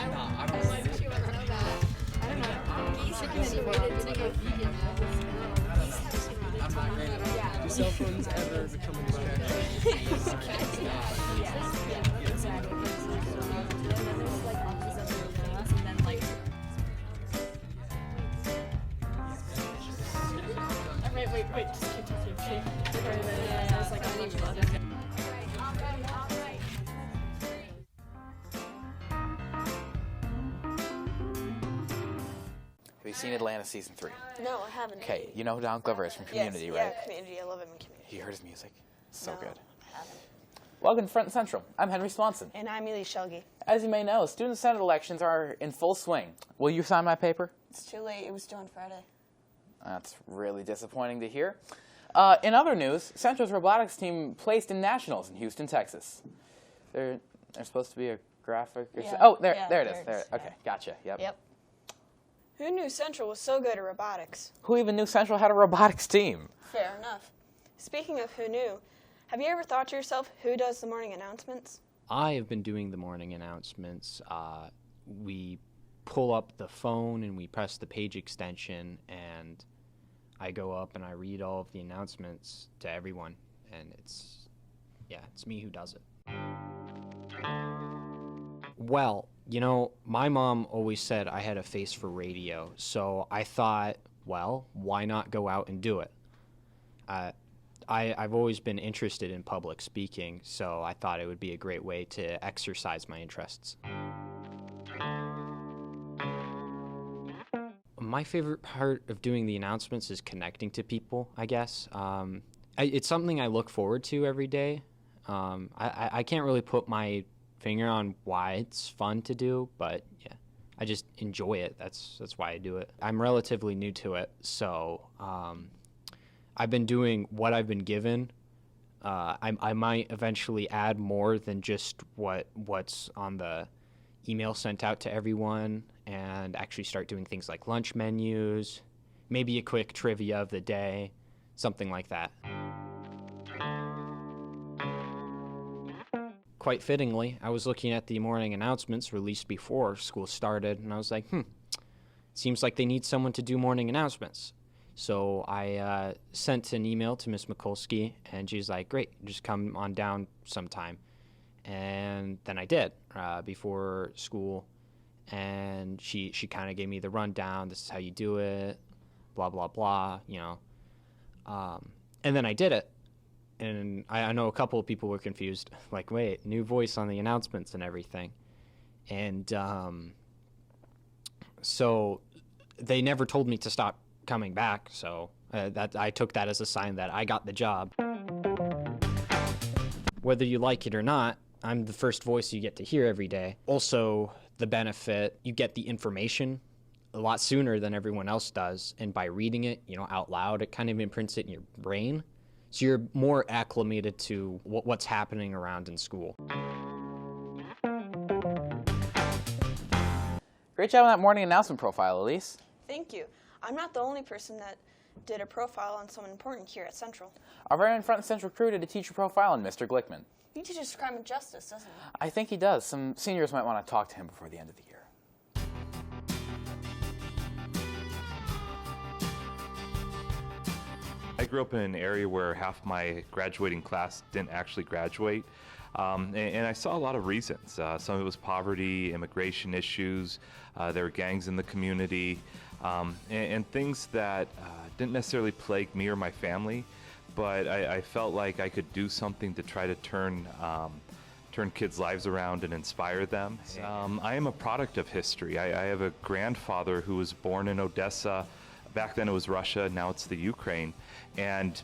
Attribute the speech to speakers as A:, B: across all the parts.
A: I don't know.
B: I don't know. Geese are going to be rated to go vegan now. Geese have some really
A: I'm not great at
B: yeah.
A: Do cell phones ever become a drug?
B: Yes, exactly. And then there's like all these other things, and then like. Wait, just keep. There's like a bunch of other things.
C: Have you seen Atlanta season 3?
D: No, I haven't.
C: Okay, you know who Don Glover is from Community,
D: yes,
C: right?
D: Yeah, Community. I love him in Community.
C: You heard his music? So
D: No,
C: good.
D: I haven't.
C: Welcome to Front and Central. I'm Henry Swanson.
D: And I'm Ely Shelgi.
C: As you may know, student senate elections are in full swing. Will you sign my paper?
D: It's too late. It was due on Friday.
C: That's really disappointing to hear. In other news, Central's robotics team placed in nationals in Houston, Texas. There's supposed to be a graphic. Or
D: Yeah.
C: Oh, there
D: Yeah,
C: it is.
D: there it
C: There.
D: is,
C: Okay,
D: yeah.
C: gotcha.
D: Yep. Who knew Central was so good at robotics?
C: Who even knew Central had a robotics team?
D: Fair enough. Speaking of who knew, have you ever thought to yourself, who does the morning announcements?
E: I have been doing the morning announcements. We pull up the phone and we press the page extension, and I go up and I read all of the announcements to everyone, and it's me who does it. Well, you know, my mom always said I had a face for radio, so I thought, well, why not go out and do it? I've always been interested in public speaking, so I thought it would be a great way to exercise my interests. My favorite part of doing the announcements is connecting to people, I guess. It's something I look forward to every day. I can't really put my finger on why it's fun to do, but yeah, I just enjoy it. That's why I do it. I'm relatively new to it, so I've been doing what I've been given. I might eventually add more than just what's on the email sent out to everyone, and actually start doing things like lunch menus, maybe a quick trivia of the day, something like that. Quite fittingly, I was looking at the morning announcements released before school started, and I was like, seems like they need someone to do morning announcements. So I sent an email to Miss Mikulski, and she's like, great, just come on down sometime. And then I did before school, and she kind of gave me the rundown. This is how you do it, blah, blah, blah, you know. And then I did it, and I know a couple of people were confused, like, wait, new voice on the announcements and everything. And so they never told me to stop coming back, so that I took that as a sign that I got the job. Whether you like it or not, I'm the first voice you get to hear every day. Also, the benefit, you get the information a lot sooner than everyone else does, and by reading it, you know, out loud, it kind of imprints it in your brain, so you're more acclimated to what's happening around in school.
C: Great job on that morning announcement profile, Elise.
D: Thank you. I'm not the only person that did a profile on someone important here at Central.
C: Our very own Front and Central crew did a teacher profile on Mr. Glikman.
D: He teaches crime and justice, doesn't he?
C: I think he does. Some seniors might want to talk to him before the end of the year.
F: I grew up in an area where half my graduating class didn't actually graduate, and I saw a lot of reasons. Some of it was poverty, immigration issues, there were gangs in the community, and things that didn't necessarily plague me or my family, but I felt like I could do something to try to turn kids' lives around and inspire them. I am a product of history. I have a grandfather who was born in Odessa. Back then it was Russia, now it's the Ukraine. And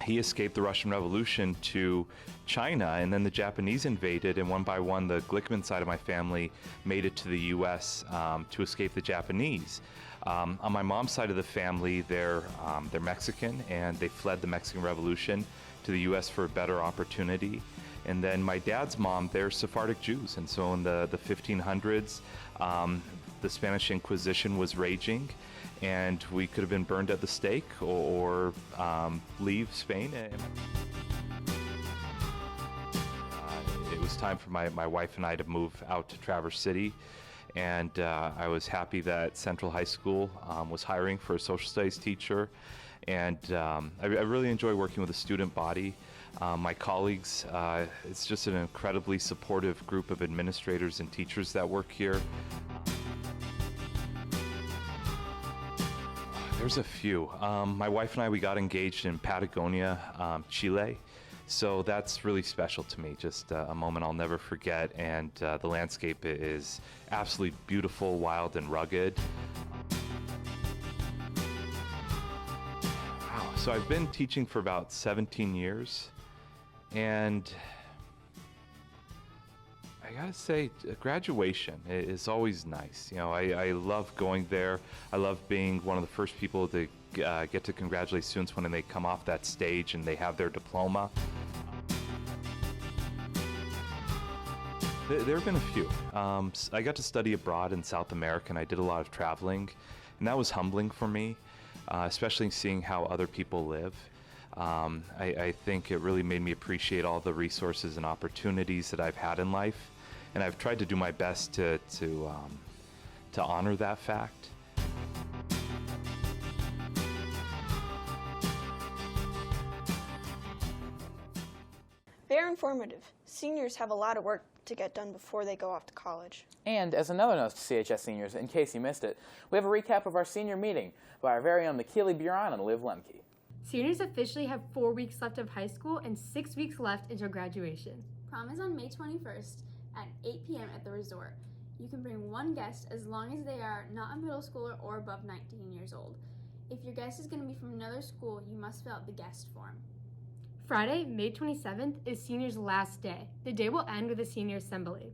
F: he escaped the Russian Revolution to China, and then the Japanese invaded, and one by one the Glikman side of my family made it to the US to escape the Japanese. On my mom's side of the family, they're Mexican, and they fled the Mexican Revolution to the US for a better opportunity. And then my dad's mom, they're Sephardic Jews, and so in the 1500s, the Spanish Inquisition was raging, and we could have been burned at the stake or leave Spain. It was time for my wife and I to move out to Traverse City, and I was happy that Central High School was hiring for a social studies teacher, and I really enjoy working with the student body. My colleagues, it's just an incredibly supportive group of administrators and teachers that work here. There's a few. My wife and I, we got engaged in Patagonia, Chile. So that's really special to me, just a moment I'll never forget, and the landscape is absolutely beautiful, wild, and rugged. Wow, so I've been teaching for about 17 years, and I gotta say, graduation is always nice. You know, I love going there. I love being one of the first people to get to congratulate students when they come off that stage and they have their diploma. There have been a few. I got to study abroad in South America, and I did a lot of traveling, and that was humbling for me, especially seeing how other people live. I think it really made me appreciate all the resources and opportunities that I've had in life, and I've tried to do my best to honor that fact.
D: Very informative. Seniors have a lot of work to get done before they go off to college.
C: And as another note to CHS seniors, in case you missed it, we have a recap of our senior meeting by our very own McKeely Buron and Liv Lemke.
B: Seniors officially have 4 weeks left of high school and 6 weeks left until graduation.
G: Prom is on May 21st at 8 p.m. at the resort. You can bring one guest as long as they are not a middle schooler or above 19 years old. If your guest is going to be from another school, you must fill out the guest form.
B: Friday, May 27th is seniors' last day. The day will end with a senior assembly.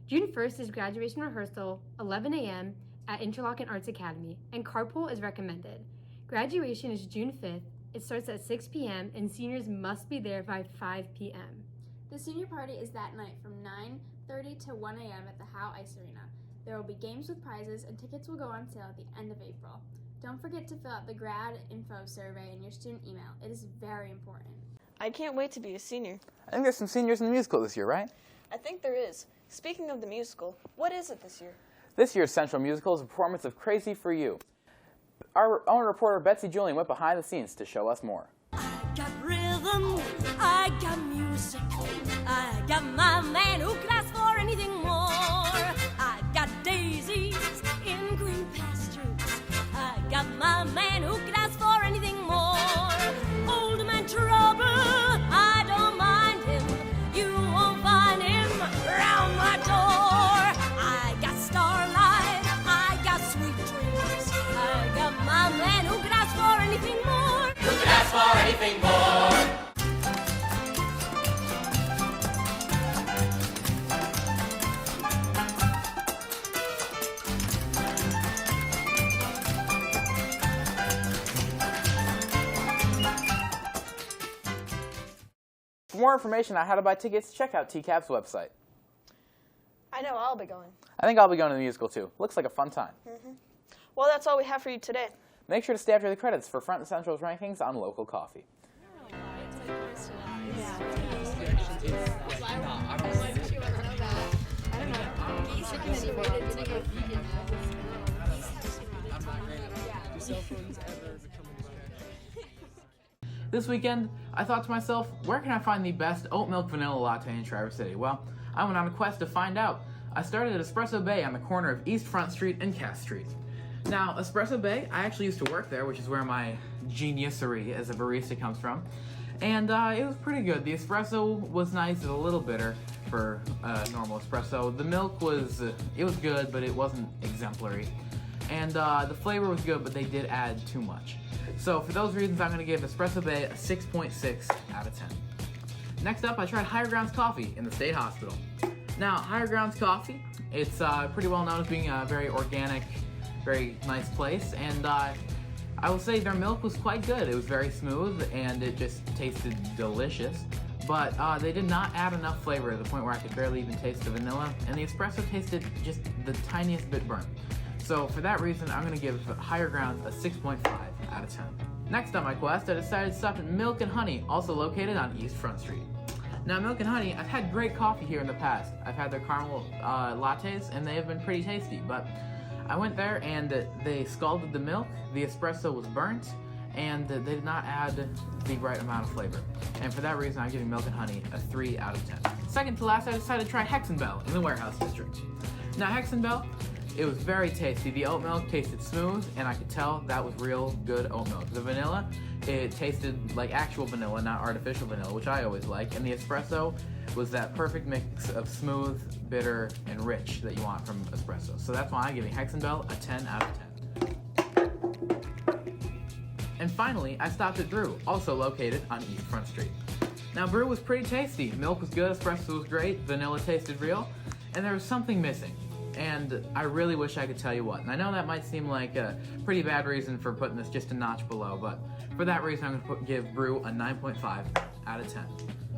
B: June 1st is graduation rehearsal, 11 a.m. at Interlochen Arts Academy, and carpool is recommended. Graduation is June 5th. It starts at 6 p.m. and seniors must be there by 5 p.m.
G: The senior party is that night from 9:30 to 1 a.m. at the Howe Ice Arena. There will be games with prizes, and tickets will go on sale at the end of April. Don't forget to fill out the grad info survey in your student email. It is very important.
D: I can't wait to be a senior.
C: I think there's some seniors in the musical this year, right?
D: I think there is. Speaking of the musical, what is it this year?
C: This year's Central Musical is a performance of Crazy for You. Our own reporter Betsy Julian went behind the scenes to show us more.
H: I got rhythm, I got music, I got my man who could ask for anything more. I got daisies in green pastures, I got my man who could ask for anything more. Old man trouble, I don't mind him, you won't find him round my door. I got starlight, I got sweet dreams, I got my man who could ask for anything more. Who could ask for anything more?
C: For more information on how to buy tickets, check out TCAP's website.
D: I know I'll be going.
C: I think I'll be going to the musical too. Looks like a fun time.
D: Well, that's all we have for you today.
C: Make sure to stay after the credits for Front and Central's rankings on local coffee.
A: Do cell phones ever become expensive?
C: This weekend, I thought to myself, where can I find the best oat milk vanilla latte in Traverse City? Well, I went on a quest to find out. I started at Espresso Bay on the corner of East Front Street and Cass Street. Now, Espresso Bay, I actually used to work there, which is where my geniusery as a barista comes from. And it was pretty good. The espresso was nice, it was a little bitter for normal espresso. The milk was, it was good, but it wasn't exemplary. And the flavor was good, but they did add too much. So for those reasons, I'm going to give Espresso Bay a 6.6 out of 10. Next up, I tried Higher Grounds Coffee in the State Hospital. Now, Higher Grounds Coffee, it's pretty well known as being a very organic, very nice place, and I will say their milk was quite good. It was very smooth, and it just tasted delicious, but they did not add enough flavor to the point where I could barely even taste the vanilla, and the espresso tasted just the tiniest bit burnt. So for that reason, I'm going to give Higher Grounds a 6.5 out of 10. Next on my quest, I decided to stop at Milk and Honey, also located on East Front Street. Now, Milk and Honey, I've had great coffee here in the past. I've had their caramel lattes, and they have been pretty tasty, but I went there and they scalded the milk, the espresso was burnt, and they did not add the right amount of flavor. And for that reason, I'm giving Milk and Honey a 3 out of 10. Second to last, I decided to try Hexenbell in the Warehouse District. Now, Hexenbell, it was very tasty. The oat milk tasted smooth, and I could tell that was real good oat milk. The vanilla, it tasted like actual vanilla, not artificial vanilla, which I always like. And the espresso was that perfect mix of smooth, bitter, and rich that you want from espresso. So that's why I'm giving Hexenbell a 10 out of 10. And finally, I stopped at Brew, also located on East Front Street. Now, Brew was pretty tasty. Milk was good, espresso was great, vanilla tasted real, and there was something missing. And I really wish I could tell you what. And I know that might seem like a pretty bad reason for putting this just a notch below, but for that reason, I'm going to give Brew a 9.5 out of 10.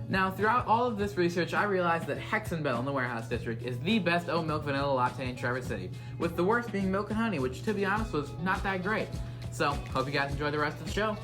C: Now, throughout all of this research, I realized that Hexenbell in the Warehouse District is the best oat milk vanilla latte in Traverse City, with the worst being Milk and Honey, which, to be honest, was not that great. So, hope you guys enjoy the rest of the show.